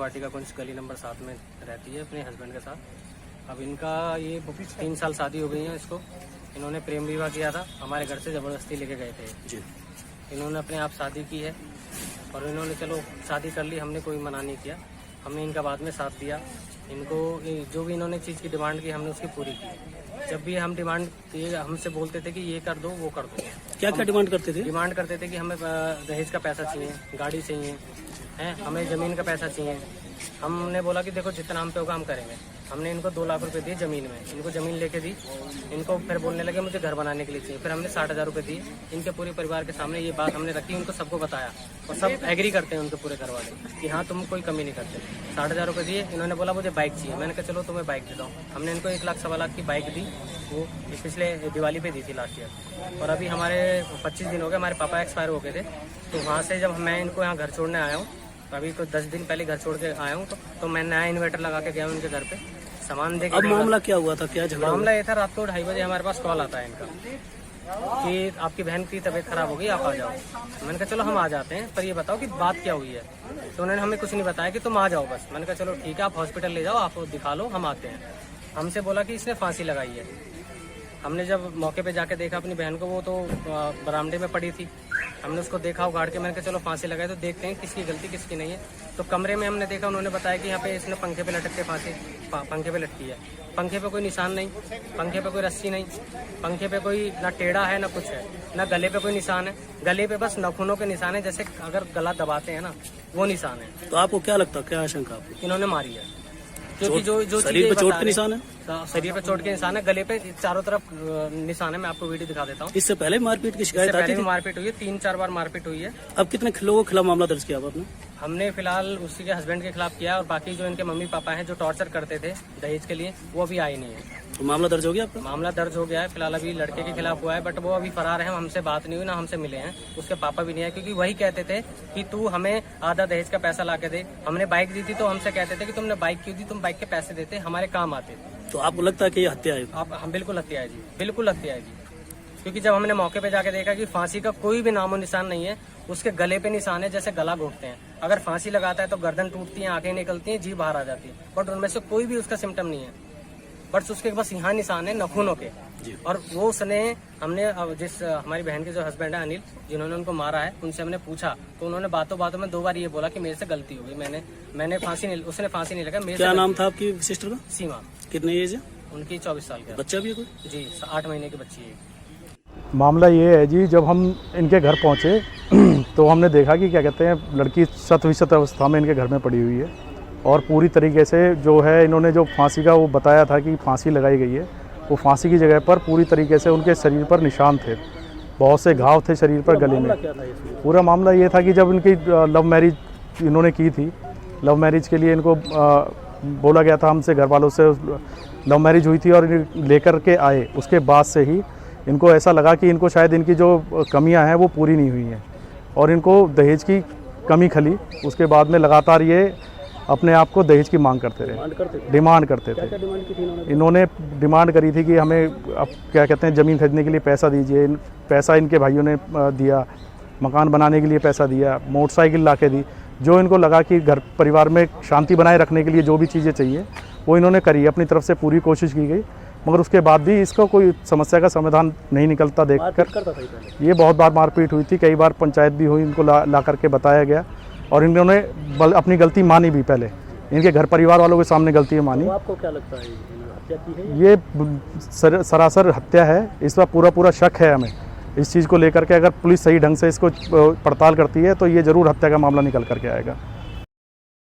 वाटिका कुंज गली नंबर 7 में रहती है अपने हस्बैंड के साथ। अब इनका ये 3 साल शादी हो गई है इसको। इन्होंने प्रेम विवाह किया था, हमारे घर से ज़बरदस्ती लेके गए थे जी। इन्होंने अपने आप शादी की है और इन्होंने चलो शादी कर ली, हमने कोई मना नहीं किया। हमने इनका बाद में साथ दिया। इनको जो भी इन्होंने चीज़ की डिमांड की हमने उसकी पूरी की। जब भी हम डिमांड ये हमसे बोलते थे कि ये कर दो वो कर दो। क्या क्या डिमांड करते थे? डिमांड करते थे कि हमें दहेज का पैसा चाहिए, गाड़ी चाहिए, हैं, हमें ज़मीन का पैसा चाहिए। हमने बोला कि देखो जितना हम पे होगा हम करेंगे। हमने इनको 2 लाख रुपए दिए ज़मीन में, इनको ज़मीन लेके दी। इनको फिर बोलने लगे मुझे घर बनाने के लिए चाहिए। फिर हमने 60,000 रुपये दिए। इनके पूरे परिवार के सामने ये बात हमने रखी, उनको सबको बताया और सब एग्री करते हैं उनके पूरे घर वाले कि हाँ तुम कोई कमी नहीं करते। 60,000 रुपये दिए। इन्होंने बोला मुझे बाइक चाहिए। मैंने कहा चलो तुम्हें बाइक देता हूँ। हमने इनको 1 लाख सवा लाख की बाइक दी, वो पिछले दिवाली पे दी थी लास्ट ईयर। और अभी हमारे 25 दिन हो गए, हमारे पापा एक्सपायर हो गए थे। तो वहाँ से जब मैं इनको यहाँ घर छोड़ने आया हूँ, अभी तो 10 दिन पहले घर छोड़ के आया हूँ, तो मैं नया इन्वर्टर लगा के गया हूँ उनके घर पे, सामान दे के। अब मामला क्या हुआ था, क्या झगड़ा? मामला ये था, रात को 2:30 बजे हमारे पास कॉल आता है इनका कि आपकी बहन की तबीयत खराब हो गई, आप आ जाओ। मैंने कहा चलो हम आ जाते हैं, पर ये बताओ कि बात क्या हुई है। तो उन्होंने हमें कुछ नहीं बताया कि तुम आ जाओ बस। मैंने कहा चलो ठीक है, आप हॉस्पिटल ले जाओ, आप दिखा लो, हम आते हैं। हमसे बोला कि इसने फांसी लगाई है। हमने जब मौके पे जाके देखा अपनी बहन को, वो तो बरामदे में पड़ी थी। हमने उसको देखा उगाड़ के। मैंने कहा चलो फांसी लगाए तो देखते हैं किसकी गलती किसकी नहीं है। तो कमरे में हमने देखा, उन्होंने बताया कि यहाँ पे इसने पंखे पे लटक के फांसी पंखे पे लटकी है। पंखे पे कोई निशान नहीं, पंखे पे कोई रस्सी नहीं, पंखे पे कोई ना टेढ़ा है ना कुछ है, ना गले पे कोई निशान है। गले पे बस नाखूनों के निशान है, जैसे अगर गला दबाते हैं ना वो निशान है। तो आपको क्या लगता है, क्या आशंका आपको? इन्होंने मारी है क्योंकि जो शरीर पे चोट के निशान है, शरीर पे चोट के निशान है, गले पे चारों तरफ निशान है। मैं आपको वीडियो दिखा देता हूँ। इससे पहले मारपीट की शिकायत आती थी? मारपीट हुई है, 3-4 बार मारपीट हुई है। अब कितने लोगों के खिलाफ मामला दर्ज किया आपने? हमने फिलहाल उसी के हस्बैंड के खिलाफ किया और बाकी जो इनके मम्मी पापा हैं जो टॉर्चर करते थे दहेज के लिए, वो अभी आए नहीं है। तो मामला दर्ज हो गया आपका? मामला दर्ज हो गया है फिलहाल। अभी लड़के के खिलाफ हुआ है, बट वो अभी फरार है। हमसे बात नहीं हुई, ना हमसे मिले हैं। उसके पापा भी नहीं है, क्योंकि वही कहते थे कि तू हमें आधा दहेज का पैसा ला के दे। हमने बाइक दी थी तो हमसे कहते थे कि तुमने बाइक क्यों दी, तुम बाइक के पैसे देते हमारे काम आते। तो आपको लगता है कि ये हत्या है? हम बिल्कुल हत्या है जी, बिल्कुल हत्या है जी। क्योंकि जब हमने मौके पे जाके देखा कि फांसी का कोई भी नामो निशान नहीं है, उसके गले पे निशान है जैसे गला घोटते हैं। अगर फांसी लगाता है तो गर्दन टूटती है, आंखें निकलती हैं, जीभ बाहर आ जाती है, बट उनमें से कोई भी उसका सिम्टम नहीं है। बट उसके बस यहाँ निशान है नाखूनों के। और वो उसने हमने जिस हमारी बहन के जो हस्बैंड है अनिल, जिन्होंने उनको मारा है, उनसे हमने पूछा तो उन्होंने बातों बातों में 2 बार ये बोला कि मेरे से गलती हो गई, मैंने फांसी नहीं, उसने फांसी नहीं लगा। क्या नाम था आपकी सिस्टर का? सीमा। कितनी एज है उनकी? 24 साल का। बच्चा भी है कोई? जी, 8 महीने की बच्ची है। मामला ये है जी, जब हम इनके घर पहुंचे तो हमने देखा कि क्या कहते हैं लड़की शत-विशत अवस्था में इनके घर में पड़ी हुई है और पूरी तरीके से जो है इन्होंने जो फांसी का वो बताया था कि फांसी लगाई गई है, वो फांसी की जगह पर पूरी तरीके से उनके शरीर पर निशान थे, बहुत से घाव थे शरीर पर, गले में। पूरा मामला ये था कि जब इनकी लव मैरिज इन्होंने की थी, लव मैरिज के लिए इनको बोला गया था हमसे, घर वालों से लव मैरिज हुई थी और लेकर के आए। उसके बाद से ही इनको ऐसा लगा कि इनको शायद इनकी जो कमियां हैं वो पूरी नहीं हुई हैं और इनको दहेज की कमी खली। उसके बाद में लगातार ये अपने आप को दहेज की मांग करते रहे, डिमांड करते थे। इन्होंने डिमांड करी थी कि हमें अब क्या कहते हैं ज़मीन खरीदने के लिए पैसा दीजिए। पैसा इनके भाइयों ने दिया, मकान बनाने के लिए पैसा दिया, मोटरसाइकिल ला के दी। जो इनको लगा कि घर परिवार में शांति बनाए रखने के लिए जो भी चीज़ें चाहिए वो इन्होंने करी, अपनी तरफ से पूरी कोशिश की गई, मगर उसके बाद भी इसको कोई समस्या का समाधान नहीं निकलता देखकर ये बहुत बार मारपीट हुई थी। कई बार पंचायत भी हुई, इनको ला करके बताया गया और इन्होंने अपनी गलती मानी भी। पहले इनके घर परिवार वालों के सामने गलती मानी। तो आपको क्या लगता है हत्या की है? ये सरासर हत्या है, इस पर पूरा शक है हमें इस चीज़ को लेकर के। अगर पुलिस सही ढंग से इसको पड़ताल करती है तो ये ज़रूर हत्या का मामला निकल करके आएगा।